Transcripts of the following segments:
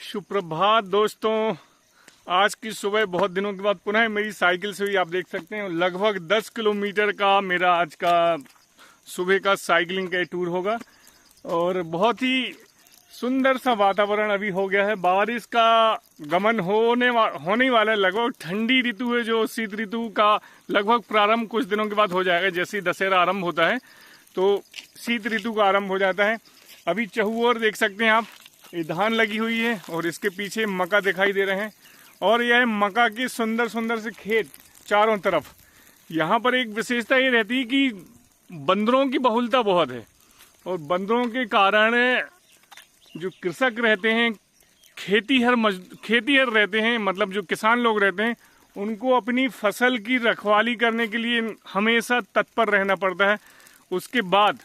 सुप्रभात दोस्तों। आज की सुबह बहुत दिनों के बाद पुनः मेरी साइकिल से हुई। आप देख सकते हैं लगभग 10 किलोमीटर का मेरा आज का सुबह का साइकिलिंग का टूर होगा और बहुत ही सुंदर सा वातावरण अभी हो गया है। बारिश का गमन होने ही वाला है। लगभग ठंडी ऋतु है जो शीत ऋतु का लगभग प्रारंभ कुछ दिनों के बाद हो जाएगा। जैसे ही दशहरा आरंभ होता है तो शीत ऋतु का आरंभ हो जाता है। अभी चहुओर देख सकते हैं आप, ये धान लगी हुई है और इसके पीछे मक्का दिखाई दे रहे हैं और यह मक्का के सुंदर सुंदर से खेत चारों तरफ। यहाँ पर एक विशेषता ये रहती है कि बंदरों की बहुलता बहुत है और बंदरों के कारण जो कृषक रहते हैं, खेतीहर रहते हैं, मतलब जो किसान लोग रहते हैं, उनको अपनी फसल की रखवाली करने के लिए हमेशा तत्पर रहना पड़ता है। उसके बाद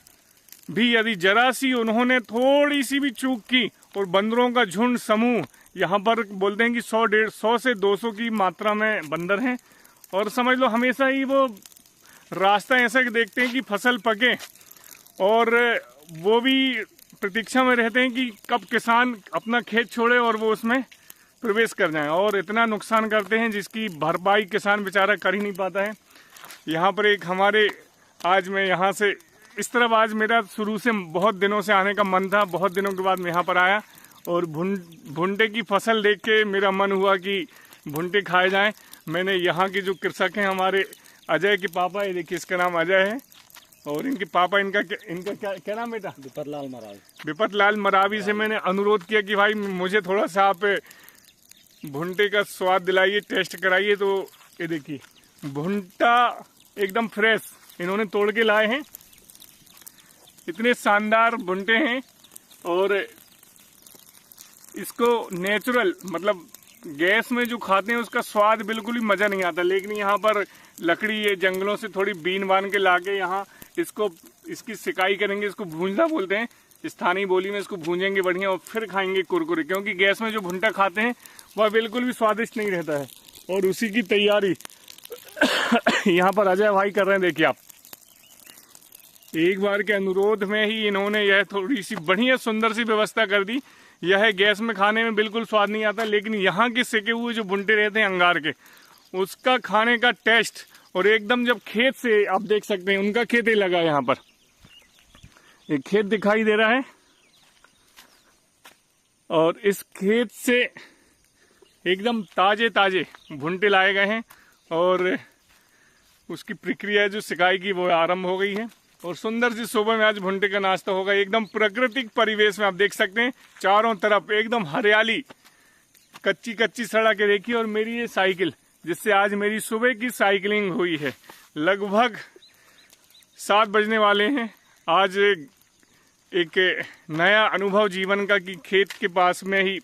भी यदि जरा सी उन्होंने थोड़ी सी भी चूक की और बंदरों का झुंड समूह, यहाँ पर बोलते हैं कि 100 से 200 की मात्रा में बंदर हैं और समझ लो हमेशा ही वो रास्ता ऐसा देखते हैं कि फसल पके और वो भी प्रतीक्षा में रहते हैं कि कब किसान अपना खेत छोड़े और वो उसमें प्रवेश कर जाए और इतना नुकसान करते हैं जिसकी भरपाई किसान बेचारा कर ही नहीं पाता है। यहाँ पर एक हमारे आज मैं यहाँ से इस तरफ आज मेरा शुरू से बहुत दिनों से आने का मन था। बहुत दिनों के बाद मैं यहाँ पर आया और भुट्टे की फसल देख के मेरा मन हुआ कि भुट्टे खाए जाएं। मैंने यहाँ के जो कृषक हैं हमारे अजय के पापा, ये देखिए इसका नाम अजय है और इनके पापा इनका क्या नाम बेटा? विपत लाल मरावी से मैंने अनुरोध किया कि भाई मुझे थोड़ा सा आप भुट्टे का स्वाद दिलाइए, टेस्ट कराइए। तो ये देखिए भुट्टा एकदम फ्रेश इन्होंने तोड़ के लाए हैं। इतने शानदार भुट्टे हैं और इसको नेचुरल मतलब गैस में जो खाते हैं उसका स्वाद बिल्कुल ही मज़ा नहीं आता। लेकिन यहाँ पर लकड़ी ये जंगलों से थोड़ी बीन बांध के लाके यहाँ इसकी सिकाई करेंगे। इसको भूंजना बोलते हैं स्थानीय बोली में। इसको भूंजेंगे बढ़िया और फिर खाएंगे कुरकुरे, क्योंकि गैस में जो भुट्टा खाते हैं वह बिल्कुल भी स्वादिष्ट नहीं रहता है। और उसी की तैयारी यहाँ पर अजय भाई कर रहे हैं। देखिए आप, एक बार के अनुरोध में ही इन्होंने यह थोड़ी सी बढ़िया सुंदर सी व्यवस्था कर दी। यह गैस में खाने में बिल्कुल स्वाद नहीं आता, लेकिन यहाँ के सेके हुए जो भुट्टे रहते हैं अंगार के, उसका खाने का टेस्ट और एकदम जब खेत से आप देख सकते हैं, उनका खेत ही लगा है। यहाँ पर एक खेत दिखाई दे रहा है और इस खेत से एकदम ताजे ताजे भुट्टे लाए गए हैं और उसकी प्रक्रिया जो सिकाई की वो आरंभ हो गई है। और सुंदर सी सुबह में आज भुट्टे का नाश्ता होगा एकदम प्राकृतिक परिवेश में। आप देख सकते हैं चारों तरफ एकदम हरियाली, कच्ची सड़क है देखिए। और मेरी ये साइकिल जिससे आज मेरी सुबह की साइकिलिंग हुई है, लगभग 7 बजने वाले हैं। आज एक नया अनुभव जीवन का कि खेत के पास में ही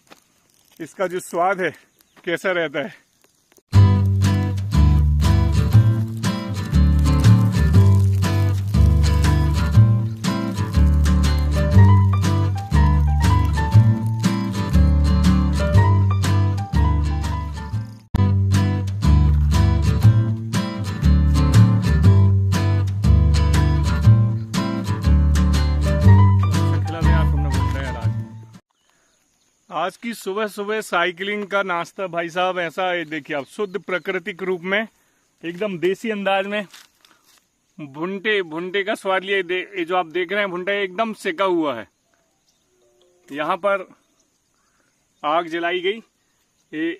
इसका जो स्वाद है कैसा रहता है। आज की सुबह सुबह साइकिलिंग का नाश्ता भाई साहब ऐसा है, देखिए आप, शुद्ध प्राकृतिक रूप में एकदम देसी अंदाज में भुट्टे का स्वाद लिए। ये जो आप देख रहे हैं भुट्टा एकदम सेका हुआ है। यहाँ पर आग जलाई गई। ये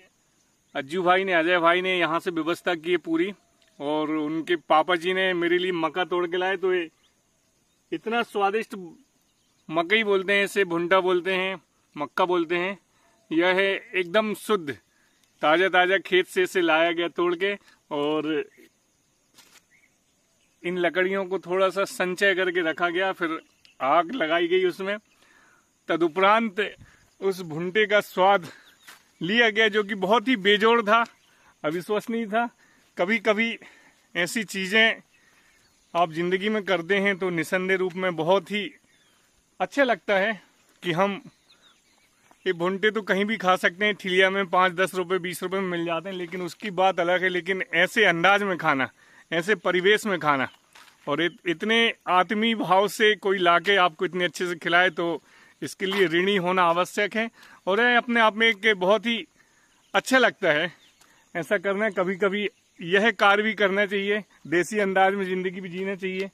अज्जू भाई ने, अजय भाई ने यहाँ से व्यवस्था की है पूरी और उनके पापा जी ने मेरे लिए मक्का तोड़ के लाए। तो ये इतना स्वादिष्ट, मकई बोलते हैं इसे, भुट्टा बोलते हैं, मक्का बोलते हैं। यह है एकदम शुद्ध ताजा खेत से इसे लाया गया तोड़ के और इन लकड़ियों को थोड़ा सा संचय करके रखा गया, फिर आग लगाई गई उसमें। तदुपरांत उस भुट्टे का स्वाद लिया गया जो कि बहुत ही बेजोड़ था, अविश्वसनीय था। कभी कभी ऐसी चीजें आप जिंदगी में करते हैं तो निसंदेह रूप में बहुत ही अच्छा लगता है कि हम ये भुट्टे तो कहीं भी खा सकते हैं, ठिलिया में 5-10 रुपए 20 रुपए में मिल जाते हैं, लेकिन उसकी बात अलग है। लेकिन ऐसे अंदाज में खाना, ऐसे परिवेश में खाना और इतने आत्मीय भाव से कोई लाके आपको इतने अच्छे से खिलाए तो इसके लिए ऋणी होना आवश्यक है। और यह अपने आप में एक बहुत ही अच्छा लगता है ऐसा करना। कभी कभी यह कार्य भी करना चाहिए, देसी अंदाज में जिंदगी भी जीना चाहिए।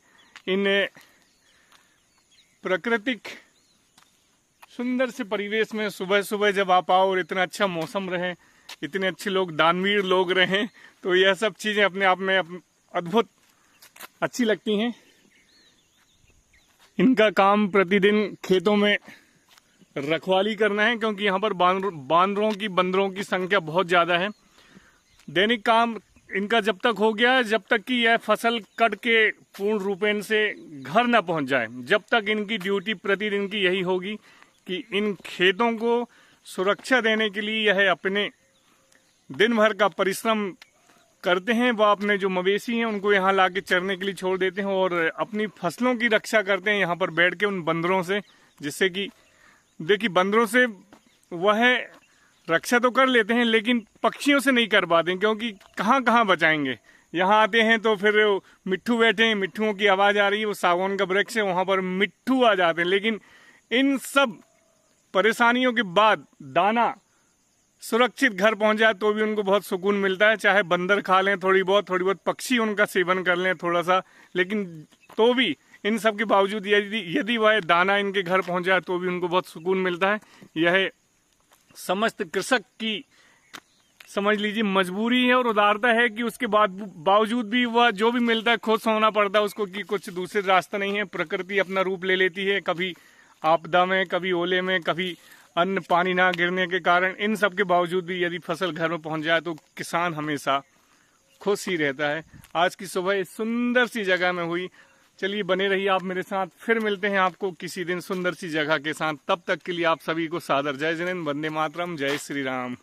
इन प्राकृतिक सुंदर से परिवेश में सुबह सुबह जब आप आओ और इतना अच्छा मौसम रहे, इतने अच्छे लोग, दानवीर लोग रहें, तो यह सब चीजें अपने आप में अद्भुत अच्छी लगती हैं। इनका काम प्रतिदिन खेतों में रखवाली करना है, क्योंकि यहाँ पर बंदरों की संख्या बहुत ज्यादा है। दैनिक काम इनका जब तक हो गया, जब तक कि यह फसल कट के पूर्ण रूपेण से घर न पहुंच जाए, जब तक इनकी ड्यूटी प्रतिदिन की यही होगी कि इन खेतों को सुरक्षा देने के लिए यह अपने दिन भर का परिश्रम करते हैं। वह अपने जो मवेशी हैं उनको यहाँ लाके चरने के लिए छोड़ देते हैं और अपनी फसलों की रक्षा करते हैं यहाँ पर बैठ के उन बंदरों से, जिससे कि देखिए बंदरों से वह रक्षा तो कर लेते हैं लेकिन पक्षियों से नहीं कर पाते, क्योंकि कहाँ कहाँ बचाएंगे। यहाँ आते हैं तो फिर मिट्ठू बैठे हैं, मिट्ठुओं की आवाज आ रही है, वो सागौन का वृक्ष है, वहां पर मिट्ठू आ जाते हैं। लेकिन इन सब परेशानियों के बाद दाना सुरक्षित घर पहुंच जाए तो भी उनको बहुत सुकून मिलता है। चाहे बंदर खा लें थोड़ी बहुत पक्षी उनका सेवन कर लें थोड़ा सा, लेकिन तो भी इन सब के बावजूद यदि वह दाना इनके घर पहुंच जाए तो भी उनको बहुत सुकून मिलता है। यह समस्त कृषक की समझ लीजिए मजबूरी है और उदारता है कि उसके बावजूद भी वह जो भी मिलता है खुश होना पड़ता है उसको, कि कुछ दूसरे रास्ता नहीं है। प्रकृति अपना रूप ले लेती है, कभी आपदा में, कभी ओले में, कभी अन्न पानी ना गिरने के कारण। इन सब के बावजूद भी यदि फसल घर में पहुंच जाए तो किसान हमेशा खुश ही रहता है। आज की सुबह इस सुंदर सी जगह में हुई। चलिए बने रहिए आप मेरे साथ, फिर मिलते हैं आपको किसी दिन सुंदर सी जगह के साथ। तब तक के लिए आप सभी को सादर जय जैन, वंदे मातरम, जय श्री राम।